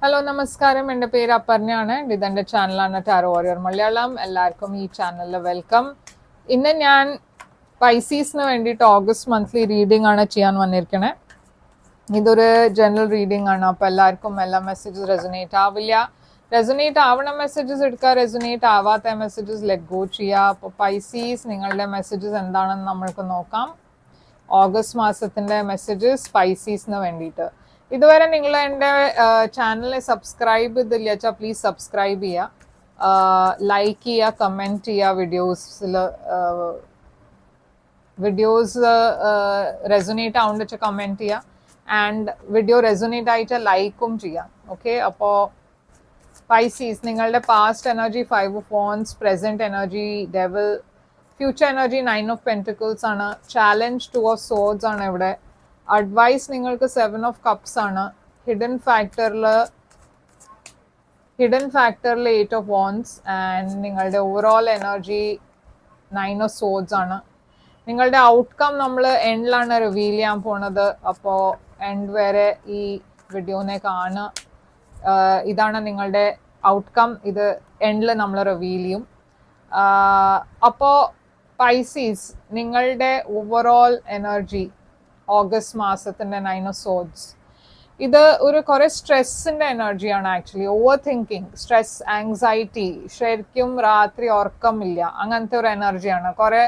Hello നമസ്കാരം, എൻ്റെ പേര് അപർണയാണ്. ഇതെൻ്റെ ചാനലാണ് ടാരോ വാരിയർ മലയാളം. എല്ലാവർക്കും ഈ ചാനലിൽ വെൽക്കം. ഇന്ന് ഞാൻ പൈസീസിന് വേണ്ടിയിട്ട് ഓഗസ്റ്റ് മന്ത്ലി റീഡിംഗ് ആണ് ചെയ്യാൻ വന്നിരിക്കണേ. ഇതൊരു ജനറൽ റീഡിംഗ് ആണ്. അപ്പോൾ എല്ലാവർക്കും എല്ലാ മെസ്സേജസ് റെസൊനേറ്റ് ആവില്ല. റെസൊനേറ്റ് ആവണ മെസ്സേജസ് എടുക്കുക, റെസൊനേറ്റ് ആവാത്ത മെസ്സേജസ് ലെറ്റ് ഗോ ചെയ്യുക. അപ്പോൾ പൈസീസ്, നിങ്ങളുടെ മെസ്സേജസ് എന്താണെന്ന് നമ്മൾക്ക് നോക്കാം. ഓഗസ്റ്റ് മാസത്തിൻ്റെ മെസ്സേജസ് പൈസീസിന് വേണ്ടിയിട്ട്. ഇതുവരെ നിങ്ങൾ എൻ്റെ ചാനലിനെ സബ്സ്ക്രൈബ് ചെയ്തില്ല വെച്ചാൽ പ്ലീസ് സബ്സ്ക്രൈബ് ചെയ്യുക, ലൈക്ക് ചെയ്യുക, കമൻറ്റ് ചെയ്യുക. വീഡിയോസ് റെസൊനേറ്റ് ആവുന്ന വെച്ചാൽ കമൻറ്റ് ചെയ്യുക, ആൻഡ് വീഡിയോ റെസൊനേറ്റ് ആയിട്ട് ലൈക്കും ചെയ്യാം. ഓക്കെ, അപ്പോൾ പൈസീസ്, നിങ്ങളുടെ past energy 5 of Wands, present energy devil, future energy 9 of Pentacles ആണ്, ചാലഞ്ച് 2 of Swords ആണ് ഇവിടെ, അഡ്വൈസ് നിങ്ങൾക്ക് 7 of Cups ആണ്, ഹിഡൻ ഫാക്ടറിൽ 8 of Wands, ആൻഡ് നിങ്ങളുടെ ഓവറോൾ എനർജി 9 of Swords ആണ്. നിങ്ങളുടെ ഔട്ട്കം നമ്മൾ എൻഡിലാണ് റിവീൽ ചെയ്യാൻ പോണത്. അപ്പോൾ എൻഡ് വരെ ഈ വീഡിയോനെ കാണുക. ഇതാണ് നിങ്ങളുടെ ഔട്ട്കം. ഇത് എൻഡിൽ നമ്മൾ റിവീൽ ചെയ്യും. അപ്പോൾ പൈസീസ്, നിങ്ങളുടെ ഓവറോൾ എനർജി ഓഗസ്റ്റ് മാസത്തിൻ്റെ 9 of Swords, ഇത് ഒരു കുറേ സ്ട്രെസ്സിൻ്റെ എനർജിയാണ്. Actually over thinking, stress, anxiety, ശരിക്കും രാത്രി ഉറക്കമില്ല, അങ്ങനത്തെ ഒരു എനർജിയാണ്. കുറേ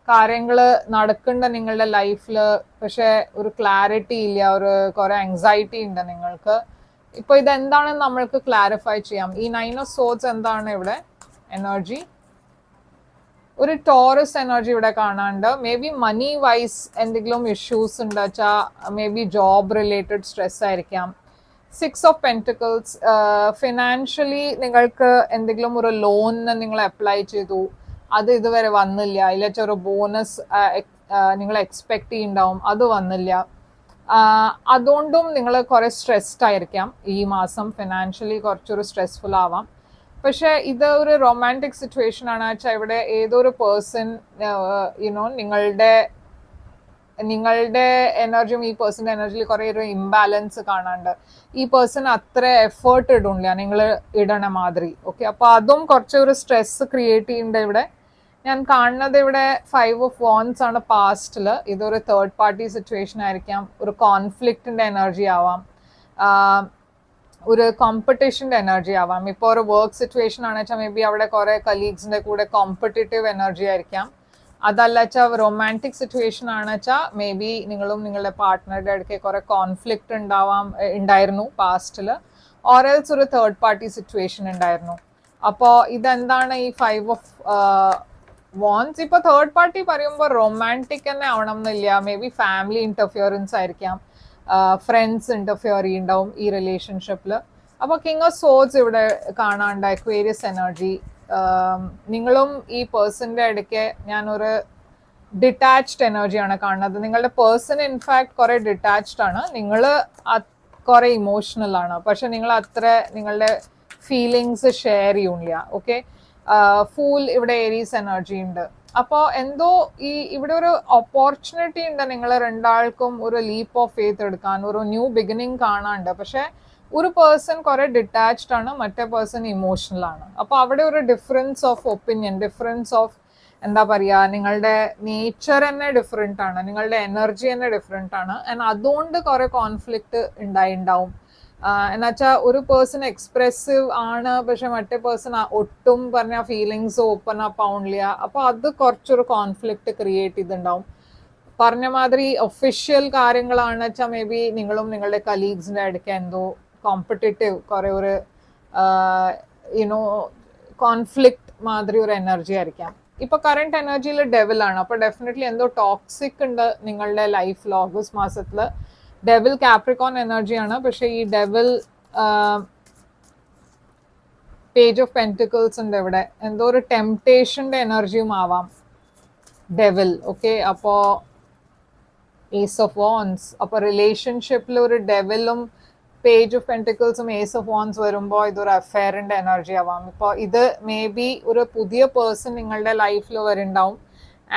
കാര്യങ്ങൾ നടക്കേണ്ട നിങ്ങളുടെ ലൈഫിൽ, പക്ഷേ ഒരു ക്ലാരിറ്റി ഇല്ല, കുറേ ആങ്സൈറ്റി ഉണ്ട് നിങ്ങൾക്ക്. ഇപ്പോൾ ഇതെന്താണെന്ന് നമ്മൾക്ക് ക്ലാരിഫൈ ചെയ്യാം. ഈ 9 of Swords എന്താണ് ഇവിടെ എനർജി? ഒരു ടോറസ് എനർജി ഇവിടെ കാണാണ്ട്. മേ ബി മണി വൈസ് എന്തെങ്കിലും ഇഷ്യൂസ് ഉണ്ട് വെച്ചാൽ may be job related stress ആയിരിക്കാം. 6 of Pentacles, ഫിനാൻഷ്യലി നിങ്ങൾക്ക് എന്തെങ്കിലും ഒരു ലോണിന് നിങ്ങൾ അപ്ലൈ ചെയ്തു, അത് ഇതുവരെ വന്നില്ല. ഇല്ലെങ്കിൽ ഒരു ബോണസ് നിങ്ങൾ എക്സ്പെക്ട് ചെയ്യുന്നുണ്ടാവും, അത് വന്നില്ല. അതുകൊണ്ടും നിങ്ങൾ കുറേ സ്ട്രെസ്ഡ് ആയിരിക്കാം ഈ മാസം. ഫിനാൻഷ്യലി കുറച്ചൊരു സ്ട്രെസ്ഫുൾ ആവാം. പക്ഷേ ഇത് ഒരു റൊമാൻറ്റിക് സിറ്റുവേഷൻ ആണ് വെച്ചാൽ ഇവിടെ ഏതൊരു പേഴ്സൺ നിങ്ങളുടെ എനർജിയും ഈ പേഴ്സൻ്റെ എനർജിയിൽ കുറേ ഒരു ഇംബാലൻസ് കാണാണ്ട്. ഈ പേഴ്സൺ അത്ര എഫേർട്ട് ഇടില്ല നിങ്ങൾ ഇടണ മാതിരി. ഓക്കെ, അപ്പോൾ അതും കുറച്ചൊരു സ്ട്രെസ് ക്രിയേറ്റ് ചെയ്യുന്നുണ്ട് ഇവിടെ. ഞാൻ കാണുന്നത് ഇവിടെ 5 of Wands ആണ് പാസ്റ്റിൽ. ഇതൊരു തേർഡ് പാർട്ടി സിറ്റുവേഷൻ ആയിരിക്കാം, ഒരു കോൺഫ്ലിക്റ്റിൻ്റെ എനർജി ആവാം, ഒരു കോമ്പറ്റീഷൻ്റെ എനർജി ആവാം. ഇപ്പോൾ ഒരു വർക്ക് സിറ്റുവേഷൻ ആണെന്ന് വെച്ചാൽ മേ ബി അവിടെ കുറേ കലീഗ്സിൻ്റെ കൂടെ കോമ്പറ്റേറ്റീവ് എനർജി ആയിരിക്കാം. അതല്ല വെച്ചാൽ റൊമാൻറ്റിക് സിറ്റുവേഷൻ ആണെന്ന് വെച്ചാൽ മേ ബി നിങ്ങളും നിങ്ങളുടെ പാർട്ട്ണറുടെ ഇടയ്ക്ക് കുറേ കോൺഫ്ലിക്റ്റ് ഉണ്ടായിരുന്നു പാസ്റ്റിൽ, ഓറൽസ് ഒരു തേർഡ് പാർട്ടി സിറ്റുവേഷൻ ഉണ്ടായിരുന്നു. അപ്പോൾ ഇതെന്താണ് ഈ 5 of Wands? ഇപ്പോൾ തേർഡ് പാർട്ടി പറയുമ്പോൾ റൊമാൻറ്റിക് തന്നെ ആവണം എന്നില്ല. മേ ബി ഫാമിലി ഇൻ്റർഫിയറൻസ് ആയിരിക്കാം, ഫ്രണ്ട്സ് ഇൻ്റർഫിയർ ചെയ്യുന്നുണ്ടാവും ഈ റിലേഷൻഷിപ്പിൽ. അപ്പോൾ കിങ് ഓഫ് സോഡ്സ് ഇവിടെ കാണാണ്ട്, അക്വേരിയസ് എനർജി. നിങ്ങളും ഈ പേഴ്സൻ്റെ ഇടയ്ക്ക് ഞാനൊരു ഡിറ്റാച്ച്ഡ് എനർജിയാണ് കാണുന്നത്. നിങ്ങളുടെ പേഴ്സൺ ഇൻഫാക്ട് കുറേ ഡിറ്റാച്ച്ഡ് ആണ്, നിങ്ങൾ കുറേ ഇമോഷണൽ ആണ്, പക്ഷെ നിങ്ങൾ അത്ര നിങ്ങളുടെ ഫീലിങ്സ് ഷെയർ ചെയ്യില്ല. ഓക്കെ, ഫൂൾ ഇവിടെ ഏരീസ് എനർജി ഉണ്ട്. അപ്പോൾ എന്തോ ഇവിടെ ഒരു ഓപ്പർച്യൂണിറ്റി ഉണ്ട് നിങ്ങൾ രണ്ടാൾക്കും ഒരു ലീപ്പ് ഓഫ് ഫെയ്ത്ത് എടുക്കാൻ, ഒരു ന്യൂ ബിഗിനിങ് കാണാണ്ട്. പക്ഷെ ഒരു പേഴ്സൺ കുറെ ഡിറ്റാച്ച്ഡ് ആണ്, മറ്റേ പേഴ്സൺ ഇമോഷണൽ ആണ്. അപ്പോൾ അവിടെ ഒരു difference of opinion, difference of എന്താ പറയുക, നിങ്ങളുടെ നേച്ചർ തന്നെ ഡിഫറെൻ്റ് ആണ്, നിങ്ങളുടെ എനർജി തന്നെ ഡിഫറെൻ്റ് ആണ്. ആൻഡ് അതുകൊണ്ട് കുറെ കോൺഫ്ലിക്റ്റ് ഉണ്ടാവും. എന്നുവെച്ചാൽ ഒരു പേഴ്സൺ എക്സ്പ്രസീവ് ആണ്, പക്ഷെ മറ്റേ പേഴ്സൺ ഒട്ടും പറഞ്ഞ ഫീലിങ്സ് ഓപ്പൺ അപ്പ് ആവണില്ല. അപ്പോൾ അത് കുറച്ചൊരു കോൺഫ്ലിക്റ്റ് ക്രിയേറ്റ് ചെയ്തിട്ടുണ്ടാവും. പറഞ്ഞ മാതിരി ഒഫീഷ്യൽ കാര്യങ്ങളാണെന്ന് വെച്ചാൽ മേ ബി നിങ്ങളും നിങ്ങളുടെ കലീഗ്സിൻ്റെ ഇടയ്ക്ക് എന്തോ കോമ്പറ്റേറ്റീവ് കുറേ ഒരു കോൺഫ്ലിക്റ്റ് മാതിരി ഒരു എനർജി ആയിരിക്കാം. ഇപ്പോൾ കറണ്ട് എനർജിയിൽ ഡെവിലാണ്. അപ്പോൾ ഡെഫിനറ്റ്ലി എന്തോ ടോക്സിക് ഉണ്ട് നിങ്ങളുടെ ലൈഫിൽ ഓഗസ്റ്റ് മാസത്തിൽ. ഡെവിൽ കാപ്രിക്കോൺ എനർജിയാണ്, പക്ഷെ ഈ ഡെവിൽ പേജ് ഓഫ് പെന്റിക്കിൾസ് ഉണ്ട് ഇവിടെ. എന്തോ ഒരു ടെംപ്ടേഷൻ്റെ എനർജിയും ആവാം ഡെവിൽ. ഓക്കെ, അപ്പോൾ ഏസ് ഓഫ് വാൻസ്. അപ്പോൾ റിലേഷൻഷിപ്പിൽ ഒരു ഡെവിലും പേജ് ഓഫ് പെന്റിക്കിൾസും ഏസ് ഓഫ് വാൻസ് വരുമ്പോൾ ഇതൊരു അഫെയറിൻ്റെ എനർജി ആവാം. ഇപ്പോൾ ഇത് മേ ബി ഒരു പുതിയ പേഴ്സൺ നിങ്ങളുടെ ലൈഫിൽ വരുന്നുണ്ടാവും,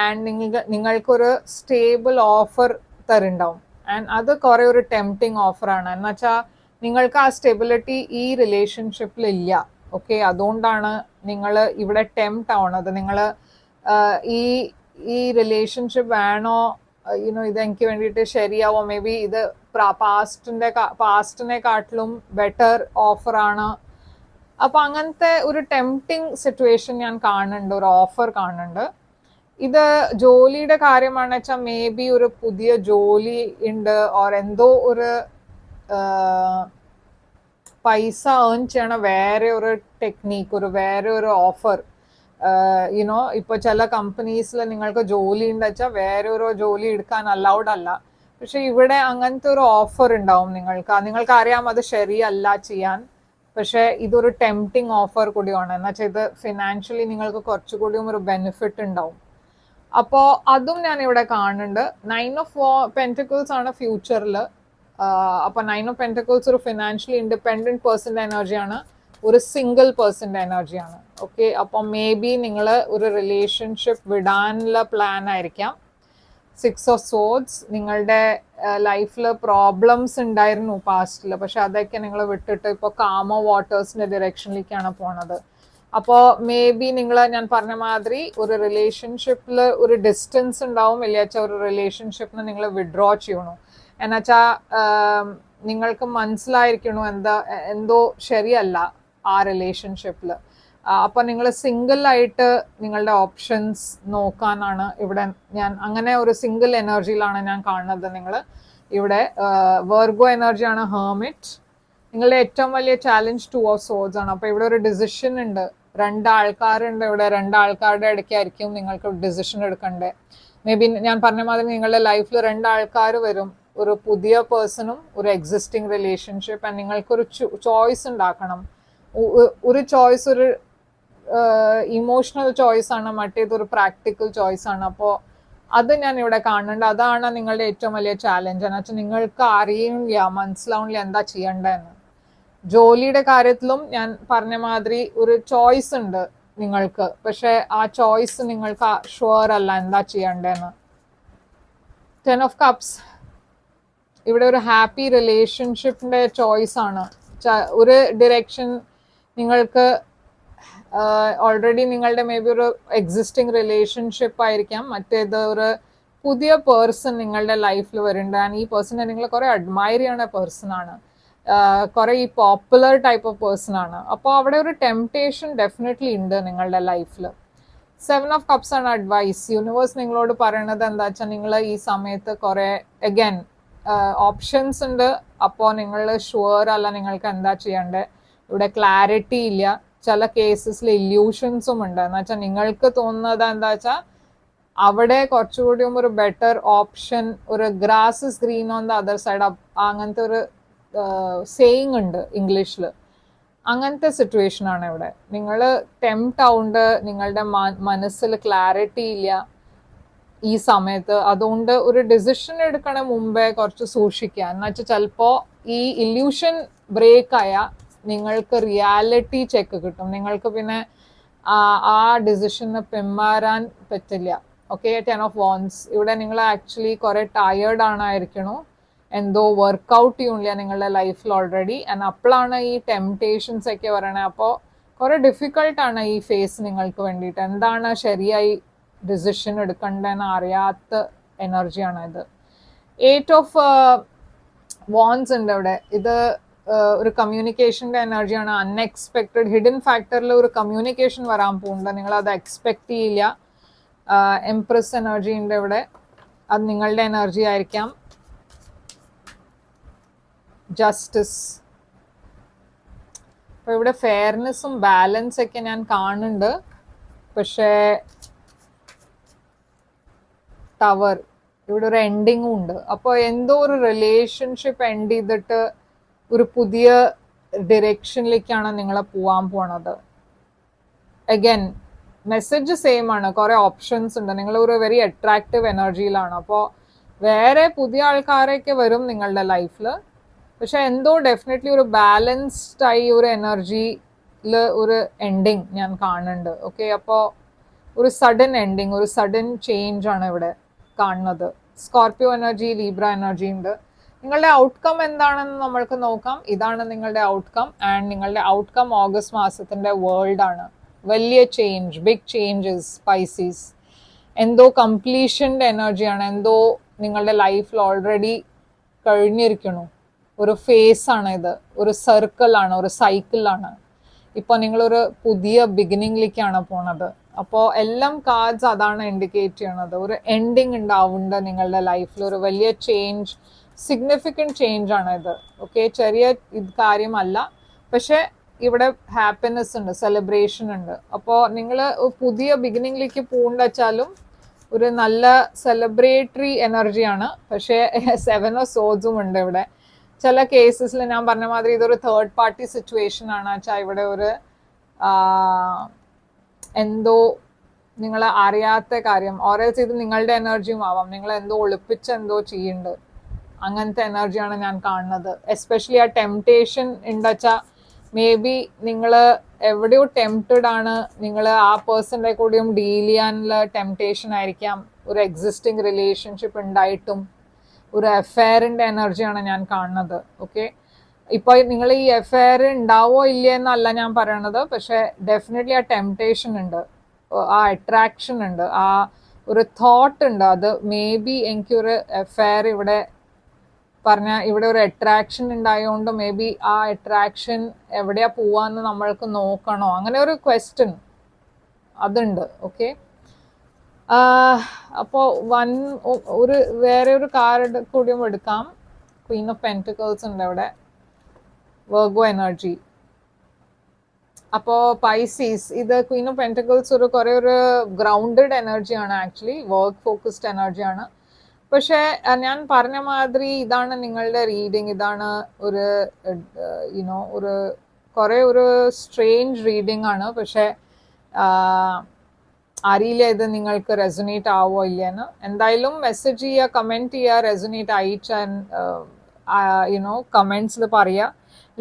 ആൻഡ് നിങ്ങൾക്കൊരു സ്റ്റേബിൾ ഓഫർ തരുന്നുണ്ടാവും. ആൻഡ് അത് കുറേ ഒരു ടെംപ്റ്റിംഗ് ഓഫറാണ്. എന്നുവെച്ചാൽ നിങ്ങൾക്ക് ആ സ്റ്റെബിലിറ്റി ഈ റിലേഷൻഷിപ്പിൽ ഇല്ല. ഓക്കെ, അതുകൊണ്ടാണ് നിങ്ങൾ ഇവിടെ ടെംപ്റ്റ് ആവണത്. നിങ്ങൾ ഈ ഈ റിലേഷൻഷിപ്പ് വേണോ, ഇതെനിക്ക് വേണ്ടിയിട്ട് ശരിയാവോ, മേ ബി ഇത് പാസ്റ്റിനെക്കാട്ടിലും ബെറ്റർ ഓഫറാണ്. അപ്പൊ അങ്ങനത്തെ ഒരു ടെംപ്റ്റിംഗ് സിറ്റുവേഷൻ ഞാൻ കാണുന്നുണ്ട്, ഒരു ഓഫർ കാണുന്നുണ്ട്. ഇത് ജോലിയുടെ കാര്യമാണെന്ന് വെച്ചാൽ മേ ബി ഒരു പുതിയ ജോലി ഉണ്ട്, ഓർ എന്തോ ഒരു പൈസ ഏൺ ചെയ്യണ വേറെ ഒരു ടെക്നീക്ക്, വേറെ ഒരു ഓഫർ. ഇപ്പൊ ചില കമ്പനീസിൽ നിങ്ങൾക്ക് ജോലി ഉണ്ട് വെച്ചാൽ വേറെ ഒരു ജോലി എടുക്കാൻ അലൗഡ് അല്ല. പക്ഷെ ഇവിടെ അങ്ങനത്തെ ഒരു ഓഫർ ഉണ്ടാവും നിങ്ങൾക്ക് അറിയാം അത് ശരിയല്ല ചെയ്യാൻ. പക്ഷെ ഇതൊരു ടെംപ്റ്റിംഗ് ഓഫർ കൂടിയാണ്. എന്നുവെച്ചാൽ ഇത് ഫിനാൻഷ്യലി നിങ്ങൾക്ക് കുറച്ചുകൂടിയും ഒരു ബെനിഫിറ്റ് ഉണ്ടാവും. അപ്പോൾ അതും ഞാൻ ഇവിടെ കാണുന്നുണ്ട്. 9 of Pentacles ആണ് ഫ്യൂച്ചറിൽ. അപ്പൊ 9 of Pentacles ഒരു ഫിനാൻഷ്യലി ഇൻഡിപെൻഡന്റ് പേഴ്സന്റെ എനർജിയാണ്, ഒരു സിംഗിൾ പേഴ്സന്റെ എനർജിയാണ്. ഓക്കെ, അപ്പൊ മേ ബി നിങ്ങൾ ഒരു റിലേഷൻഷിപ്പ് വിടാനുള്ള പ്ലാൻ ആയിരിക്കാം. 6 of Swords, നിങ്ങളുടെ ലൈഫിൽ പ്രോബ്ലംസ് ഉണ്ടായിരുന്നു പാസ്റ്റിൽ, പക്ഷെ അതൊക്കെ നിങ്ങൾ വിട്ടിട്ട് ഇപ്പോൾ കാമോ വാട്ടേഴ്സിന്റെ ഡിറക്ഷനിലേക്കാണ് പോണത്. അപ്പോൾ മേ ബി ഞാൻ പറഞ്ഞ മാതിരി ഒരു റിലേഷൻഷിപ്പിൽ ഒരു ഡിസ്റ്റൻസ് ഉണ്ടാവും, ഇല്ലാച്ച ഒരു റിലേഷൻഷിപ്പിന് നിങ്ങൾ വിഡ്രോ ചെയ്യണു. എന്നുവെച്ചാൽ നിങ്ങൾക്ക് മനസ്സിലായിരിക്കണു എന്തോ ശരിയല്ല ആ റിലേഷൻഷിപ്പിൽ. അപ്പൊ നിങ്ങൾ സിംഗിൾ ആയിട്ട് നിങ്ങളുടെ ഓപ്ഷൻസ് നോക്കാനാണ് ഇവിടെ ഞാൻ അങ്ങനെ ഒരു സിംഗിൾ എനർജിയിലാണ് ഞാൻ കാണുന്നത്. നിങ്ങൾ ഇവിടെ വെർഗോ എനർജിയാണ് ഹെർമിറ്റ്. നിങ്ങളുടെ ഏറ്റവും വലിയ ചാലഞ്ച് 2 of Swords ആണ്. അപ്പൊ ഇവിടെ ഒരു ഡിസിഷൻ ഉണ്ട്, 2 ആൾക്കാരുണ്ട് ഇവിടെ. 2 ആൾക്കാരുടെ ഇടയ്ക്കായിരിക്കും നിങ്ങൾക്ക് ഡിസിഷൻ എടുക്കണ്ടേ. മേ ബി ഞാൻ പറഞ്ഞ മാതിരി നിങ്ങളുടെ ലൈഫിൽ 2 ആൾക്കാർ വരും, ഒരു പുതിയ പേഴ്സണും ഒരു എക്സിസ്റ്റിംഗ് റിലേഷൻഷിപ്പ്. ആൻഡ് നിങ്ങൾക്കൊരു ചോയ്സ് ഉണ്ടാക്കണം. ഒരു ചോയ്സ് ഒരു ഇമോഷണൽ ചോയ്സ് ആണ്, മറ്റേതൊരു പ്രാക്ടിക്കൽ ചോയ്സ് ആണ്. അപ്പോൾ അത് ഞാൻ ഇവിടെ കാണുന്നുണ്ട്. അതാണ് നിങ്ങളുടെ ഏറ്റവും വലിയ ചാലഞ്ച്. എന്ന് വെച്ചാൽ നിങ്ങൾക്ക് അറിയില്ല, മനസ്സിലാവില്ല എന്താ ചെയ്യേണ്ടതെന്ന്. ജോലിയുടെ കാര്യത്തിലും ഞാൻ പറഞ്ഞ മാതിരി ഒരു ചോയ്സ് ഉണ്ട് നിങ്ങൾക്ക്, പക്ഷെ ആ ചോയ്സ് നിങ്ങൾക്ക് ഷുവർ അല്ല എന്താ ചെയ്യേണ്ടതെന്ന്. 10 of Cups, ഇവിടെ ഒരു ഹാപ്പി റിലേഷൻഷിപ്പിന്റെ ചോയ്സ് ആണ്. ഒരു ഡിറക്ഷൻ നിങ്ങൾക്ക് ഓൾറെഡി നിങ്ങളുടെ മേ ബി ഒരു എക്സിസ്റ്റിംഗ് റിലേഷൻഷിപ്പ് ആയിരിക്കാം, മറ്റേത് ഒരു പുതിയ പേഴ്സൺ നിങ്ങളുടെ ലൈഫിൽ വരുന്നുണ്ട്. ആൻഡ് ഈ പേഴ്സണെ നിങ്ങൾ കുറെ അഡ്മയർ ചെയ്യണ പേഴ്സൺ ആണ്, കുറെ ഈ പോപ്പുലർ ടൈപ്പ് ഓഫ് പേഴ്സൺ ആണ്. അപ്പോൾ അവിടെ ഒരു ടെംപ്ടേഷൻ ഡെഫിനറ്റ്ലി ഉണ്ട് നിങ്ങളുടെ ലൈഫിൽ. 7 of Cups ആണ് അഡ്വൈസ്. യൂണിവേഴ്സ് നിങ്ങളോട് പറയണത് എന്താ വെച്ചാൽ നിങ്ങൾ ഈ സമയത്ത് കുറെ അഗൈൻ ഓപ്ഷൻസ് ഉണ്ട്. അപ്പോൾ നിങ്ങൾ ഷുവർ അല്ല നിങ്ങൾക്ക് എന്താ ചെയ്യണ്ടേ. ഇവിടെ ക്ലാരിറ്റി ഇല്ല. ചില കേസസിൽ ഇല്യൂഷൻസും ഉണ്ട്. എന്ന് വെച്ചാൽ നിങ്ങൾക്ക് തോന്നുന്നത് എന്താ വെച്ചാൽ അവിടെ കുറച്ചുകൂടിയും ഒരു ബെറ്റർ ഓപ്ഷൻ, ഒരു grass is green on the other side, അങ്ങനത്തെ ഒരു സേയിങ് ഉണ്ട് ഇംഗ്ലീഷിൽ. അങ്ങനത്തെ സിറ്റുവേഷൻ ആണ് ഇവിടെ. നിങ്ങൾ ടെംപ്റ്റ് ആവുണ്ട്, നിങ്ങളുടെ മനസ്സിൽ ക്ലാരിറ്റി ഇല്ല ഈ സമയത്ത്. അതുകൊണ്ട് ഒരു ഡിസിഷൻ എടുക്കണ മുമ്പേ കുറച്ച് സൂക്ഷിക്കുക. എന്നുവെച്ചാൽ ചിലപ്പോൾ ഈ ഇല്യൂഷൻ ബ്രേക്ക് ആയാൽ നിങ്ങൾക്ക് റിയാലിറ്റി ചെക്ക് കിട്ടും. നിങ്ങൾക്ക് പിന്നെ ആ ഡിസിഷന് പിന്മാറാൻ പറ്റില്ല. ഓക്കെ, 10 of Wands, ഇവിടെ നിങ്ങൾ ആക്ച്വലി കുറെ ടയേർഡ് ആയിരിക്കണു, എന്തോ വർക്ക്ഔട്ട് ചെയ്യണില്ല നിങ്ങളുടെ ലൈഫിൽ ഓൾറെഡി. ആൻഡ് അപ്പോഴാണ് ഈ ടെംപ്ടേഷൻസ് ഒക്കെ പറയണത്. അപ്പോൾ കുറെ ഡിഫിക്കൾട്ടാണ് ഈ ഫേസ് നിങ്ങൾക്ക് വേണ്ടിയിട്ട്. എന്താണ് ശരിയായി ഡിസിഷൻ എടുക്കേണ്ടതെന്ന് അറിയാത്ത എനർജിയാണ് ഇത്. 8 of Wands ഉണ്ട് ഇവിടെ. ഇത് ഒരു കമ്മ്യൂണിക്കേഷൻ്റെ എനർജിയാണ്. അൺഎക്സ്പെക്റ്റഡ് ഹിഡൻ ഫാക്ടറിൽ ഒരു കമ്മ്യൂണിക്കേഷൻ വരാൻ പോകുന്നുണ്ട്, നിങ്ങൾ അത് എക്സ്പെക്ട് ചെയ്യില്ല. എംപ്രസ് എനർജി ഉണ്ട് ഇവിടെ, അത് നിങ്ങളുടെ എനർജി ആയിരിക്കാം. ജസ്റ്റിസ്, അപ്പോൾ ഇവിടെ ഫെയർനെസ്സും ബാലൻസ് ഒക്കെ ഞാൻ കാണുന്നുണ്ട്. പക്ഷേ ടവർ, ഇവിടെ ഒരു എൻഡിങ്ങും ഉണ്ട്. അപ്പോൾ എന്തോ ഒരു റിലേഷൻഷിപ്പ് എൻഡ് ചെയ്തിട്ട് ഒരു പുതിയ ഡിറക്ഷനിലേക്കാണ് നിങ്ങൾ പോവാൻ പോണത്. അഗൈൻ മെസ്സേജ് സെയിം ആണ്, കുറെ ഓപ്ഷൻസ് ഉണ്ട്. നിങ്ങൾ ഒരു വെരി അട്രാക്റ്റീവ് എനർജിയിലാണ്. അപ്പോൾ വേറെ പുതിയ ആൾക്കാരൊക്കെ വരും നിങ്ങളുടെ ലൈഫിൽ. പക്ഷെ എന്തോ ഡെഫിനറ്റ്ലി ഒരു ബാലൻസ്ഡ് ആയി ഒരു എനർജിയിൽ ഒരു എൻഡിങ് ഞാൻ കാണുന്നുണ്ട്. ഓക്കെ, അപ്പോൾ ഒരു സഡൻ എൻഡിങ്, ഒരു സഡൻ ചേഞ്ച് ആണ് ഇവിടെ കാണുന്നത്. സ്കോർപ്പിയോ എനർജി, ലീബ്ര എനർജി ഉണ്ട്. നിങ്ങളുടെ ഔട്ട്കം എന്താണെന്ന് നമ്മൾക്ക് നോക്കാം. ഇതാണ് നിങ്ങളുടെ ഔട്ട്കം. ആൻഡ് നിങ്ങളുടെ ഔട്ട്കം ഓഗസ്റ്റ് മാസത്തിന്റെ വേൾഡ് ആണ്. വലിയ ചേഞ്ച്, ബിഗ് ചേഞ്ചസ് സ്പൈസീസ്. എന്തോ കംപ്ലീഷൻ്റെ എനർജിയാണ്. എന്തോ നിങ്ങളുടെ ലൈഫിൽ ഓൾറെഡി കഴിഞ്ഞിരിക്കണു. ഒരു ഫേസ് ആണ് ഇത്, ഒരു സർക്കിളാണ്, ഒരു സൈക്കിളാണ്. ഇപ്പോൾ നിങ്ങളൊരു പുതിയ ബിഗിനിങ്ങിലേക്കാണ് പോണത്. അപ്പോൾ എല്ലാം കാർഡ്സ് അതാണ് ഇൻഡിക്കേറ്റ് ചെയ്യണത്. ഒരു എൻഡിങ് ഉണ്ടാവുന്നുണ്ട് നിങ്ങളുടെ ലൈഫിൽ. ഒരു വലിയ ചേഞ്ച്, സിഗ്നിഫിക്കൻറ്റ് ചേഞ്ച് ആണ് ഇത്. ഓക്കെ, ചെറിയ കാര്യമല്ല. പക്ഷെ ഇവിടെ ഹാപ്പിനെസ് ഉണ്ട്, സെലിബ്രേഷൻ ഉണ്ട്. അപ്പോൾ നിങ്ങൾ പുതിയ ബിഗിനിങ്ങിലേക്ക് പോകണ്ടെച്ചാലും ഒരു നല്ല സെലിബ്രേറ്ററി എനർജിയാണ്. പക്ഷേ 7 of Swords ഉണ്ട് ഇവിടെ. ചില കേസസിൽ ഞാൻ പറഞ്ഞ മാതിരി ഇതൊരു തേർഡ് പാർട്ടി സിറ്റുവേഷൻ ആണ് വെച്ചാൽ ഇവിടെ ഒരു എന്തോ നിങ്ങൾ അറിയാത്ത കാര്യം, ഓരേൽസ് ഇത് നിങ്ങളുടെ എനർജിയും ആവാം. നിങ്ങൾ എന്തോ ഒളിപ്പിച്ച് എന്തോ ചെയ്യുന്നുണ്ട്. അങ്ങനത്തെ എനർജിയാണ് ഞാൻ കാണുന്നത്. എസ്പെഷ്യലി ആ ടെംപ്ടേഷൻ ഉണ്ടെച്ചാൽ മേ ബി നിങ്ങൾ എവിടെയോ ടെംപ്റ്റഡ് ആണ്. നിങ്ങൾ ആ പേഴ്സൻ്റെ കൂടെയും ഡീൽ ചെയ്യാനുള്ള ടെംപ്ടേഷൻ ആയിരിക്കാം. ഒരു എക്സിസ്റ്റിംഗ് റിലേഷൻഷിപ്പ് ഉണ്ടായിട്ടും ഒരു അഫെയറിൻ്റെ എനർജിയാണ് ഞാൻ കാണുന്നത്. ഓക്കെ, ഇപ്പോൾ നിങ്ങൾ ഈ അഫെയർ ഉണ്ടാവോ ഇല്ല എന്നല്ല ഞാൻ പറയണത്. പക്ഷെ ഡെഫിനറ്റ്ലി ആ ടെംപ്ടേഷൻ ഉണ്ട്, ആ അട്രാക്ഷൻ ഉണ്ട്, ആ ഒരു തോട്ട് ഉണ്ട്. അത് മേ ബി എനിക്കൊരു അഫെയർ ഇവിടെ ഇവിടെ ഒരു അട്രാക്ഷൻ ഉണ്ടായതുകൊണ്ട് മേ ബി ആ അട്രാക്ഷൻ എവിടെയാ പോവാന്ന് നമ്മൾക്ക് നോക്കണോ, അങ്ങനെ ഒരു ക്വസ്റ്റ്യൻ അതുണ്ട്. ഓക്കെ, അപ്പോൾ വേറെ ഒരു കാർഡ് കൂടിയും എടുക്കാം. ക്വീൻ ഓഫ് പെന്റിക്കിൾസ് ഉണ്ട് ഇവിടെ, വെർഗോ എനർജി. അപ്പോൾ പൈസീസ്, ഇത് ക്വീൻ ഓഫ് പെന്റിക്കിൾസ് ഒരു ഗ്രൗണ്ടഡ് എനർജിയാണ്. ആക്ച്വലി വർക്ക് ഫോക്കസ്ഡ് എനർജിയാണ്. പക്ഷെ ഞാൻ പറഞ്ഞ മാതിരി ഇതാണ് നിങ്ങളുടെ റീഡിങ്. ഇതാണ് ഒരു ഒരു സ്ട്രേഞ്ച് റീഡിങ് ആണ്. പക്ഷെ അറിയില്ല ഇത് നിങ്ങൾക്ക് റെസൊനേറ്റ് ആവോ ഇല്ലെന്ന്. എന്തായാലും മെസ്സേജ് ചെയ്യുക, കമൻറ്റ് ചെയ്യുക. റെസൊനേറ്റ് അയച്ച കമൻറ്റ്സിൽ പറയുക.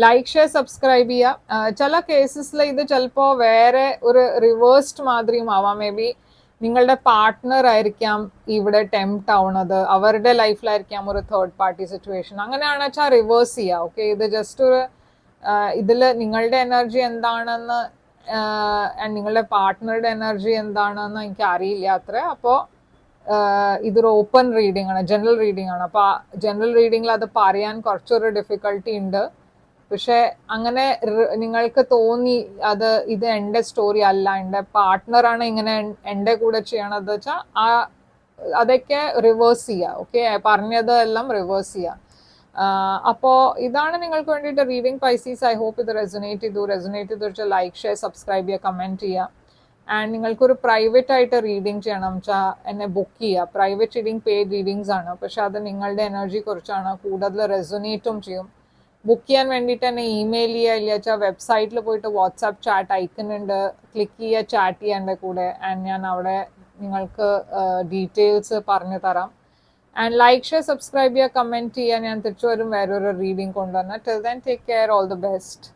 ലൈക്ക്, ഷെയർ, സബ്സ്ക്രൈബ് ചെയ്യുക. ചില കേസസിൽ ഇത് ചിലപ്പോൾ വേറെ ഒരു റിവേഴ്സ്ഡ് മാതിരിയും ആവാം. മേ ബി നിങ്ങളുടെ പാർട്ട്ണർ ആയിരിക്കാം ഇവിടെ ടെംപ്റ്റ് ആവുന്നത്, അവരുടെ ലൈഫിലായിരിക്കാം ഒരു തേർഡ് പാർട്ടി സിറ്റുവേഷൻ. അങ്ങനെയാണെന്ന് വെച്ചാൽ റിവേഴ്സ് ചെയ്യുക. ഓക്കെ, ഇത് ജസ്റ്റ് ഒരു ഇതിൽ നിങ്ങളുടെ എനർജി എന്താണെന്ന് നിങ്ങളുടെ പാർട്ട്ണറുടെ എനർജി എന്താണെന്ന് എനിക്ക് അറിയില്ല അത്ര. അപ്പോൾ ഇതൊരു ഓപ്പൺ റീഡിംഗ് ആണ്, ജനറൽ റീഡിംഗ് ആണ്. അപ്പോൾ ജനറൽ റീഡിങ്ങിൽ അത് പറയാൻ കുറച്ചൊരു ഡിഫിക്കൽട്ടി ഉണ്ട്. പക്ഷെ അങ്ങനെ നിങ്ങൾക്ക് തോന്നി ഇത് എൻ്റെ സ്റ്റോറി അല്ല, എൻ്റെ പാർട്ട്ണറാണ് ഇങ്ങനെ എൻ്റെ കൂടെ ചെയ്യണത് വെച്ചാൽ അതൊക്കെ റിവേഴ്സ് ചെയ്യുക. ഓക്കെ, പറഞ്ഞത് എല്ലാം റിവേഴ്സ് ചെയ്യുക. അപ്പോൾ ഇതാണ് നിങ്ങൾക്ക് വേണ്ടിയിട്ട് റീഡിംഗ് പൈസീസ്. ഐ ഹോപ്പ് ഇത് റെസൊനേറ്റ് ചെയ്തു വെച്ചാൽ ലൈക്ക്, ഷെയർ, സബ്സ്ക്രൈബ് ചെയ്യുക, കമൻറ്റ് ചെയ്യുക. ആൻഡ് നിങ്ങൾക്കൊരു പ്രൈവറ്റ് ആയിട്ട് റീഡിംഗ് ചെയ്യണം വെച്ചാൽ എന്നെ ബുക്ക് ചെയ്യുക. പ്രൈവറ്റ് റീഡിംഗ് പെയ്ഡ് റീഡിങ്സ് ആണ്. പക്ഷെ അത് നിങ്ങളുടെ എനർജി കുറിച്ചാണ്, കൂടുതൽ റെസൊനേറ്റും ചെയ്യും. ബുക്ക് ചെയ്യാൻ വേണ്ടിയിട്ട് തന്നെ ഇമെയിൽ ചെയ്യുക, ഇല്ല വെച്ചാൽ വെബ്സൈറ്റിൽ പോയിട്ട് വാട്സാപ്പ് ചാറ്റ് ഐക്കൺ ഉണ്ട്, ക്ലിക്ക് ചെയ്യുക, ചാറ്റ് ചെയ്യുക എൻ്റെ കൂടെ. ആൻഡ് ഞാൻ അവിടെ നിങ്ങൾക്ക് ഡീറ്റെയിൽസ് പറഞ്ഞു തരാം. ആൻഡ് ലൈക്ക്, ഷെയർ, സബ്സ്ക്രൈബ് ചെയ്യുക, കമൻറ്റ് ചെയ്യുക. ഞാൻ തിരിച്ചു വരും വേറൊരു റീഡിംഗ് കൊണ്ടുവന്ന്. Till then take care, all the best.